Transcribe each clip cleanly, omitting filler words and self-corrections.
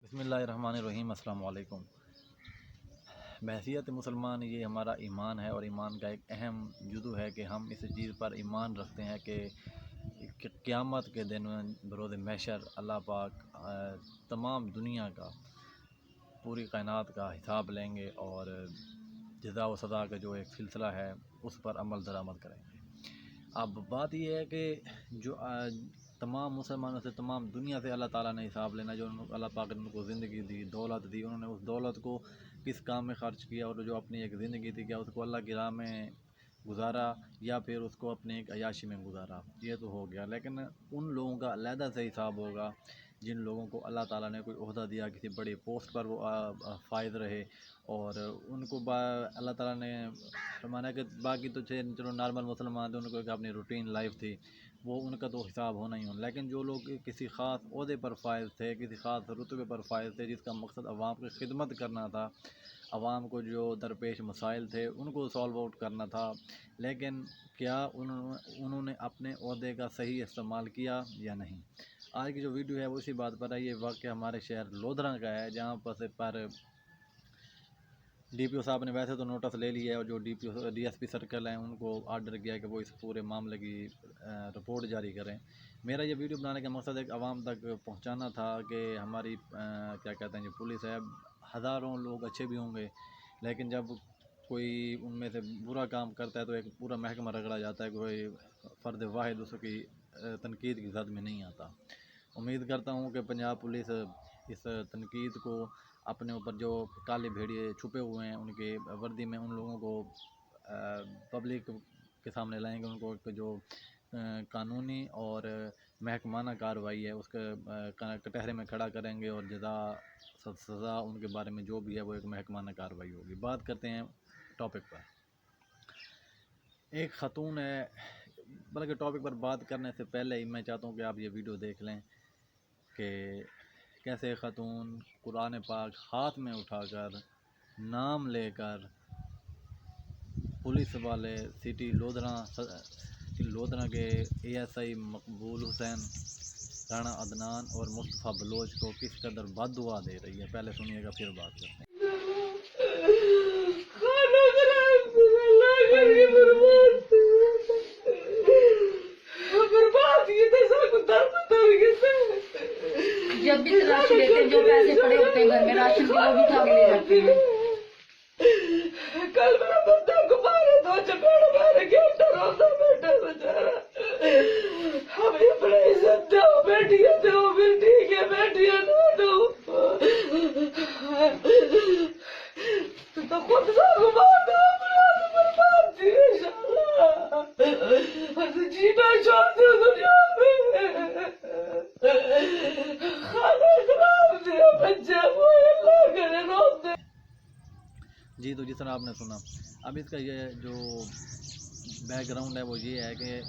بسم اللہ الرحمن الرحیم۔ السلام علیکم۔ بحیثیت مسلمان یہ ہمارا ایمان ہے، اور ایمان کا ایک اہم جزو ہے کہ ہم اس چیز پر ایمان رکھتے ہیں کہ قیامت کے دن بروز محشر اللہ پاک تمام دنیا کا، پوری کائنات کا حساب لیں گے، اور جزا و سزا کا جو ایک سلسلہ ہے اس پر عمل درآمد کریں گے۔ اب بات یہ ہے کہ جو تمام مسلمانوں سے، تمام دنیا سے اللہ تعالیٰ نے حساب لینا، جو اللہ پاک نے ان کو زندگی دی، دولت دی، انہوں نے اس دولت کو کس کام میں خرچ کیا، اور جو اپنی ایک زندگی تھی کیا اس کو اللہ کی راہ میں گزارا یا پھر اس کو اپنے ایک عیاشی میں گزارا، یہ تو ہو گیا۔ لیکن ان لوگوں کا علیحدہ سے حساب ہوگا جن لوگوں کو اللہ تعالیٰ نے کوئی عہدہ دیا، کسی بڑی پوسٹ پر وہ فائز رہے، اور ان کو اللہ تعالیٰ نے فرمانا کہ باقی تو چلو نارمل مسلمان تھے، ان کو ایک اپنی روٹین لائف تھی، وہ ان کا تو حساب ہونا ہی ہونا۔ لیکن جو لوگ کسی خاص عہدے پر فائز تھے، کسی خاص رتبے پر فائز تھے، جس کا مقصد عوام کی خدمت کرنا تھا، عوام کو جو درپیش مسائل تھے ان کو سالو آؤٹ کرنا تھا، لیکن کیا انہوں نے اپنے عہدے کا صحیح استعمال کیا یا نہیں؟ آج کی جو ویڈیو ہے وہ اسی بات پر ہے۔ یہ واقعہ ہمارے شہر لودھرا کا ہے، جہاں پر ڈی پی او صاحب نے ویسے تو نوٹس لے لیا ہے، اور جو ڈی ایس پی سرکل ہیں ان کو آرڈر کیا ہے کہ وہ اس پورے معاملے کی رپورٹ جاری کریں۔ میرا یہ ویڈیو بنانے کا مقصد ایک عوام تک پہنچانا تھا کہ ہماری کیا کہتے ہیں جو پولیس ہے، ہزاروں لوگ اچھے بھی ہوں گے، لیکن جب کوئی ان میں سے برا کام کرتا ہے تو ایک پورا محکمہ رگڑا جاتا ہے، کوئی فرد واحد اس کی تنقید کی زد میں نہیں آتا۔ امید کرتا ہوں کہ پنجاب پولیس اس تنقید کو اپنے اوپر، جو کالے بھیڑیے چھپے ہوئے ہیں ان کے وردی میں، ان لوگوں کو پبلک کے سامنے لائیں گے، ان کو جو قانونی اور محکمانہ کارروائی ہے اس کے کٹہرے میں کھڑا کریں گے، اور سزا ان کے بارے میں جو بھی ہے وہ ایک محکمانہ کارروائی ہوگی۔ بات کرتے ہیں ٹاپک پر۔ ایک خاتون ہے، بلکہ ٹاپک پر بات کرنے سے پہلے ہی میں چاہتا ہوں کہ آپ یہ ویڈیو دیکھ لیں کہ کیسے خاتون قرآن پاک ہاتھ میں اٹھا کر، نام لے کر، پولیس والے سٹی لودھرا کے اے ایس آئی مقبول حسین، رانا عدنان اور مصطفیٰ بلوچ کو کس قدر بد دعا دے رہی ہے۔ پہلے سنیے گا پھر بات کرتے ہیں۔ جب بھی راشن لیتے ہیں، جو پیسے پڑے ہوتے ہیں گھر میں راشن کے، وہ بھی اٹھا کے لے جاتے ہیں۔ کل میرا بندہ کو مارے، 2 چپیڑ مارے، گھنٹہ روتا بیٹھا بیچارا۔ ہمیں اپنے عزت دو، بیٹیاں دو، پھر ٹھیک ہے بیٹیاں نہ دو تو خود سے گھما دو، اپنا برباد تھی انشاءاللہ، جینا چھوڑ دو دنیا میں، کھانا خراب دیا بچے وہ اللہ کرے روتے۔ جی، تو جس طرح آپ نے سنا، اب اس کا یہ جو بیک گراؤنڈ ہے وہ یہ ہے کہ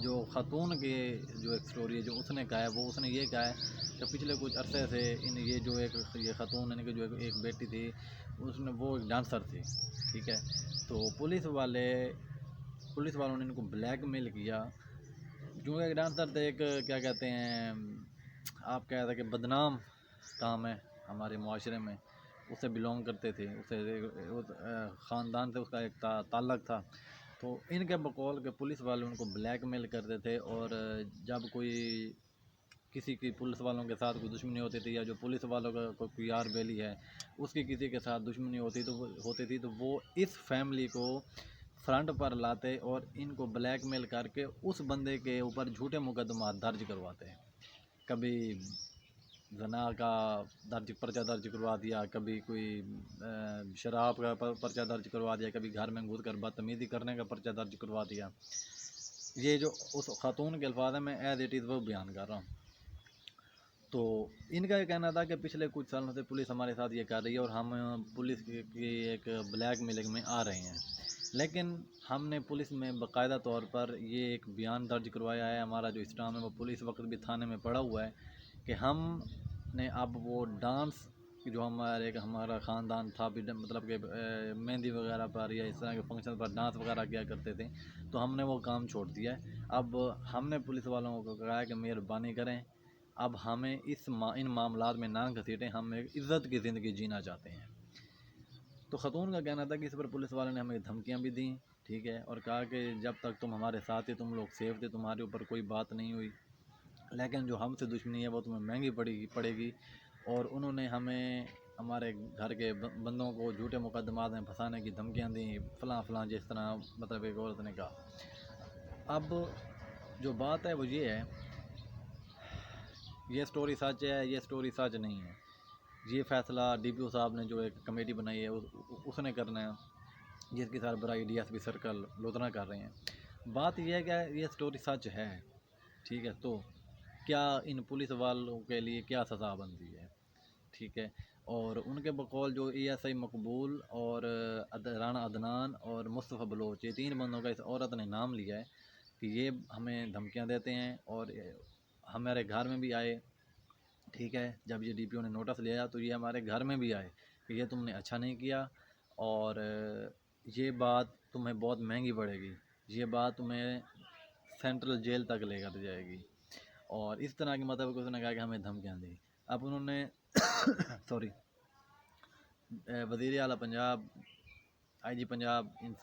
جو خاتون کی جو ایک سٹوری ہے جو اس نے کہا ہے، وہ اس نے یہ کہا ہے کہ پچھلے کچھ عرصے سے یہ جو یہ خاتون یعنی کہ جو ایک بیٹی تھی، وہ ایک ڈانسر تھی، ٹھیک ہے۔ تو پولیس والوں نے ان کو بلیک میل کیا، کیونکہ ایک ڈانسر تھے، ایک کیا کہتے ہیں آپ کہہ رہے کہ بدنام کام ہے ہمارے معاشرے میں، اسے بلونگ کرتے تھے، اسے خاندان سے اس کا ایک تعلق تھا۔ تو ان کے بقول کہ پولیس والے ان کو بلیک میل کرتے تھے، اور جب کسی کی پولیس والوں کے ساتھ کوئی دشمنی ہوتی تھی، یا جو پولیس والوں کا کوئی یار بیلی ہے اس کی کسی کے ساتھ دشمنی ہوتی تھی تو وہ اس فیملی کو فرنٹ پر لاتے اور ان کو بلیک میل کر کے اس بندے کے اوپر جھوٹے مقدمات درج کرواتے ہیں۔ کبھی زنا کا پرچہ درج کروا دیا، کبھی کوئی شراب کا پرچہ درج کروا دیا، کبھی گھر میں گھس کر بدتمیزی کرنے کا پرچہ درج کروا دیا۔ یہ جو اس خاتون کے الفاظ ہیں، میں ایز اٹ از وہ بیان کر رہا ہوں۔ تو ان کا یہ کہنا تھا کہ پچھلے کچھ سالوں سے پولیس ہمارے ساتھ یہ کر رہی ہے، اور ہم پولیس کی ایک بلیک میلنگ میں آ رہے ہیں، لیکن ہم نے پولیس میں باقاعدہ طور پر یہ ایک بیان درج کروایا ہے۔ ہمارا جو اسٹام ہے وہ پولیس وقت بھی تھانے میں پڑا ہوا ہے کہ ہم نے اب وہ ڈانس جو ہمارا خاندان تھا، مطلب کہ مہندی وغیرہ پر یا اس طرح کے فنکشن پر ڈانس وغیرہ کیا کرتے تھے، تو ہم نے وہ کام چھوڑ دیا ہے۔ اب ہم نے پولیس والوں کو کہا ہے کہ مہربانی کریں، اب ہمیں ان معاملات میں نہ گھسیٹیں، ہم ایک عزت کی زندگی جینا چاہتے ہیں۔ تو خاتون کا کہنا تھا کہ اس پر پولیس والے نے ہمیں دھمکیاں بھی دیں، ٹھیک ہے، اور کہا کہ جب تک تم ہمارے ساتھ تھے تم لوگ سیف تھے، تمہارے اوپر کوئی بات نہیں ہوئی، لیکن جو ہم سے دشمنی ہے وہ تمہیں مہنگی پڑے گی۔ اور انہوں نے ہمیں ہمارے گھر کے بندوں کو جھوٹے مقدمات میں پھنسانے کی دھمکیاں دیں، فلاں فلاں، جس طرح مطلب ایک عورت نے کہا۔ اب جو بات ہے وہ یہ ہے، یہ سٹوری سچ ہے، یہ سٹوری سچ نہیں ہے، یہ فیصلہ ڈی پی او صاحب نے جو ایک کمیٹی بنائی ہے اس نے کرنا ہے، جس کی سربراہی ڈی ایس پی سرکل لدھنا کر رہے ہیں۔ بات یہ ہے کہ یہ سٹوری سچ ہے، ٹھیک ہے، تو کیا ان پولیس والوں کے لیے کیا سزا بنتی ہے، ٹھیک ہے۔ اور ان کے بقول جو ای ایس آئی مقبول اور رانا عدنان اور مصطفیٰ بلوچ، یہ 3 بندوں کا اس عورت نے نام لیا ہے کہ یہ ہمیں دھمکیاں دیتے ہیں اور ہمارے گھر میں بھی آئے، ٹھیک ہے۔ جب یہ ڈی پی او نے نوٹس لیا تو یہ ہمارے گھر میں بھی آئے کہ یہ تم نے اچھا نہیں کیا اور یہ بات تمہیں بہت مہنگی پڑے گی، یہ بات تمہیں سینٹرل جیل تک لے کر جائے گی، اور اس طرح کے مطلب کہ اس نے کہا کہ ہمیں دھمکیاں دی۔ اب انہوں نے سوری وزیر اعلیٰ پنجاب، آئی جی پنجاب ان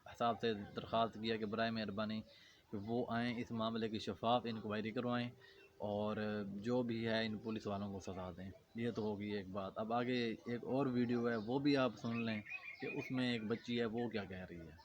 حساب سے درخواست کیا کہ برائے مہربانی کہ وہ آئیں، اس معاملے کی شفاف انکوائری کروائیں اور جو بھی ہے ان پولیس والوں کو سزا دیں۔ یہ تو ہوگی ایک بات۔ اب آگے ایک اور ویڈیو ہے وہ بھی آپ سن لیں کہ اس میں ایک بچی ہے وہ کیا کہہ رہی ہے۔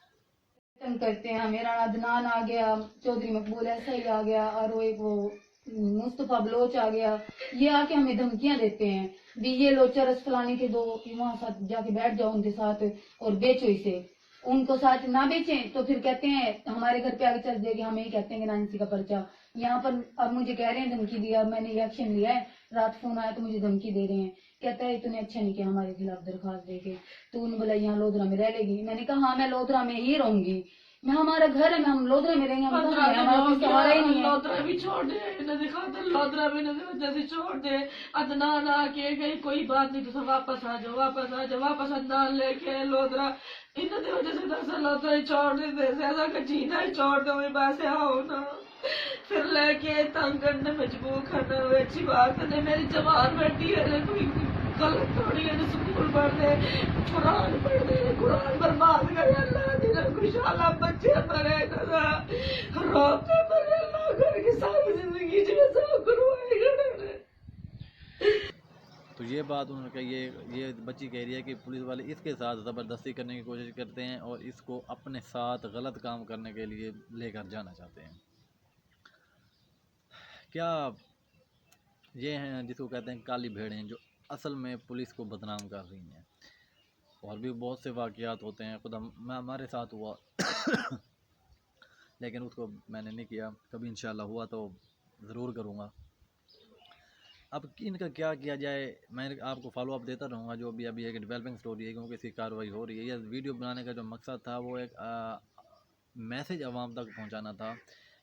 تنگ کرتے ہیں ہمیں، رانا عدنان آ گیا، چودھری مقبول ایسا ہی آ گیا، اور وہ ایک وہ مصطفیٰ بلوچ آ گیا، یہ آ کے ہمیں دھمکیاں دیتے ہیں بھی یہ لو چرس فلانے کے دو، وہاں ساتھ جا کے بیٹھ جاؤ ان کے ساتھ اور بیچو اسے، ان کو ساتھ نہ بیچیں تو پھر کہتے ہیں ہمارے گھر پہ آگے چل دے گی، ہمیں ہی کہتے ہیں کہ نانسی کا پرچہ یہاں پر۔ اب مجھے کہہ رہے ہیں دھمکی دیا، میں نے یہ ایکشن لیا ہے، رات فون آیا تو مجھے دھمکی دے رہے ہیں، کہتا ہے تو نے اچھا نہیں کیا ہمارے خلاف درخواست دے کے، تو نے بولا یہاں لودھرا میں رہ لے گی۔ میں نے کہا ہاں میں لودھرا میں ہی رہوں گی، میں ہمارا گھر ہے، ہم لودھرا میں رہیں گے، ہم کہاں ہیں، ہمارا کوئی سہارا ہی نہیں ہے۔ لودھرا بھی چھوڑ دے، انہوں نے خاطر لودھرا بھی انہوں نے وجہ سے چھوڑ دے۔ عدنان آ کے گئی کوئی بات نہیں، تو واپس آ جاؤ، واپس آ جاؤ، واپس عدنان لے کے لودھرا، انہوں نے وجہ سے دس لودھرا ہی چھوڑ دے، زیادہ کا جینا ہی چھوڑ دو، میں پیسے آؤ نا، پھر لے کے تنگ کرنے مجبور کرنا ہوئے۔ اچھی بات ہے میری جوان بیٹی ہے، کوئی غلط تھوڑی ہے، سکول پڑھ دے، قرآن پڑھ دے، قرآن برباد کرے اللہ دل خوشحالہ بچے مرے نہ روتے مرے، اللہ کر کے ساری زندگی جو سب کروائے گا۔ تو یہ بات انہوں نے کہی، یہ بچی کہہ رہی ہے کہ پولیس والے اس کے ساتھ زبردستی کرنے کی کوشش کرتے ہیں اور اس کو اپنے ساتھ غلط کام کرنے کے لیے لے کر جانا چاہتے ہیں۔ کیا یہ ہیں جس کو کہتے ہیں کالی بھیڑیں، جو اصل میں پولیس کو بدنام کر رہی ہیں۔ اور بھی بہت سے واقعات ہوتے ہیں، خود ہمارے ساتھ ہوا لیکن اس کو میں نے نہیں کیا، کبھی انشاءاللہ ہوا تو ضرور کروں گا۔ اب ان کا کیا کیا جائے، میں آپ کو فالو اپ دیتا رہوں گا، جو بھی ابھی ایک ڈیولپنگ سٹوری ہے کیونکہ اس کی کارروائی ہو رہی ہے۔ یہ ویڈیو بنانے کا جو مقصد تھا وہ ایک میسیج عوام تک پہنچانا تھا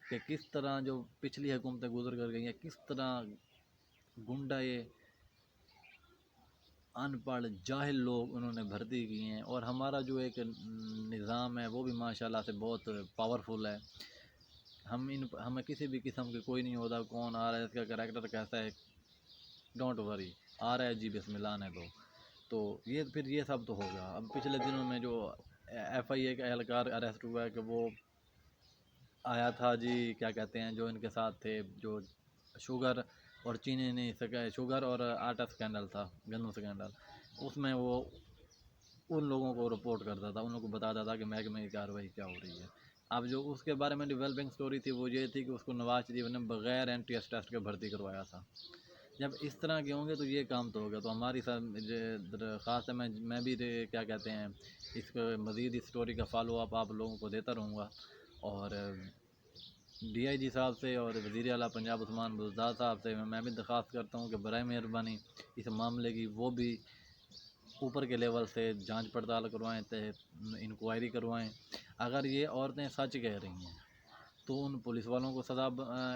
کہ کس طرح جو پچھلی حکومتیں گزر کر گئی ہیں، کس طرح گنڈا یہ ان پڑھ جاہل لوگ انہوں نے بھرتی کی ہیں، اور ہمارا جو ایک نظام ہے وہ بھی ماشاءاللہ سے بہت پاورفل ہے۔ ہمیں کسی بھی قسم کی کوئی نہیں ہوتا کون آ رہا ہے، اس کا کریکٹر کیسا ہے، ڈونٹ وری، آ رہا ہے جی بسم اللہ آنے دو۔ تو یہ پھر یہ سب تو ہوگا۔ اب پچھلے دنوں میں جو ایف آئی اے کا اہلکار اریسٹ ہوا ہے کہ وہ آیا تھا جی کیا کہتے ہیں جو ان کے ساتھ تھے، جو شوگر اور چینی نہیں سکا، شوگر اور آٹا سکینڈل تھا، گندم سکینڈل، اس میں وہ ان لوگوں کو رپورٹ کرتا تھا، ان لوگوں کو بتاتا تھا کہ محکمے کی کارروائی کیا ہو رہی ہے۔ اب جو اس کے بارے میں ڈیولپنگ سٹوری تھی وہ یہ تھی کہ اس کو نواز شریف نے بغیر این ٹی ایس ٹیسٹ کے بھرتی کروایا تھا۔ جب اس طرح کے ہوں گے تو یہ کام تو ہوگا۔ تو ہماری درخواست ہے، میں بھی کیا کہتے ہیں اس کو مزید اس سٹوری کا فالو اپ آپ لوگوں کو دیتا رہوں گا، اور ڈی آئی جی صاحب سے اور وزیر اعلیٰ پنجاب عثمان بزدار صاحب سے میں بھی درخواست کرتا ہوں کہ برائے مہربانی اس معاملے کی وہ بھی اوپر کے لیول سے جانچ پڑتال کروائیں، انکوائری کروائیں۔ اگر یہ عورتیں سچ کہہ رہی ہیں تو ان پولیس والوں کو سزا،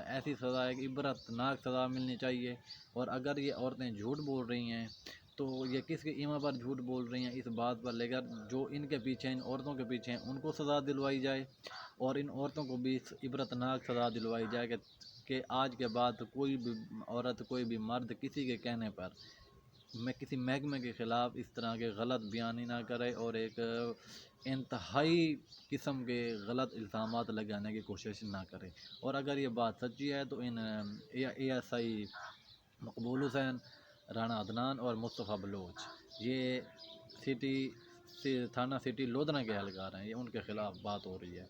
ایسی سزا، ایک عبرت ناک سزا ملنی چاہیے، اور اگر یہ عورتیں جھوٹ بول رہی ہیں تو یہ کس کے ایما پر جھوٹ بول رہی ہیں اس بات پر لے کر جو ان کے پیچھے، ان عورتوں کے پیچھے ہیں ان کو سزا دلوائی جائے، اور ان عورتوں کو بھی عبرت ناک سزا دلوائی جائے کہ کہ آج کے بعد کوئی بھی عورت کوئی بھی مرد کسی کے کہنے پر میں کسی محکمے کے خلاف اس طرح کے غلط بیانی نہ کرے اور ایک انتہائی قسم کے غلط الزامات لگانے کی کوشش نہ کرے. اور اگر یہ بات سچی ہے تو ان اے ایس آئی مقبول حسین، رانا عدنان اور مصطفیٰ بلوچ، یہ تھانہ سٹی لودھنا کے اہلکار ہیں، یہ ان کے خلاف بات ہو رہی ہے.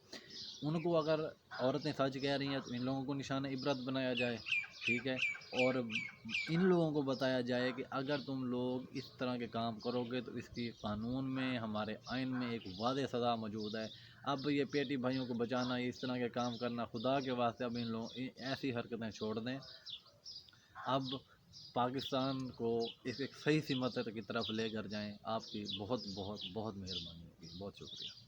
ان کو اگر عورتیں سچ کہہ رہی ہیں تو ان لوگوں کو نشان عبرت بنایا جائے، ٹھیک ہے، اور ان لوگوں کو بتایا جائے کہ اگر تم لوگ اس طرح کے کام کرو گے تو اس کی قانون میں، ہمارے آئین میں ایک واضح سزا موجود ہے. اب یہ پیٹی بھائیوں کو بچانا، اس طرح کے کام کرنا، خدا کے واسطے اب ان لوگوں ایسی حرکتیں چھوڑ دیں. اب پاکستان کو ایک صحیح سمت کی طرف لے کر جائیں. آپ کی بہت بہت بہت مہربانی ہوگی. بہت شکریہ.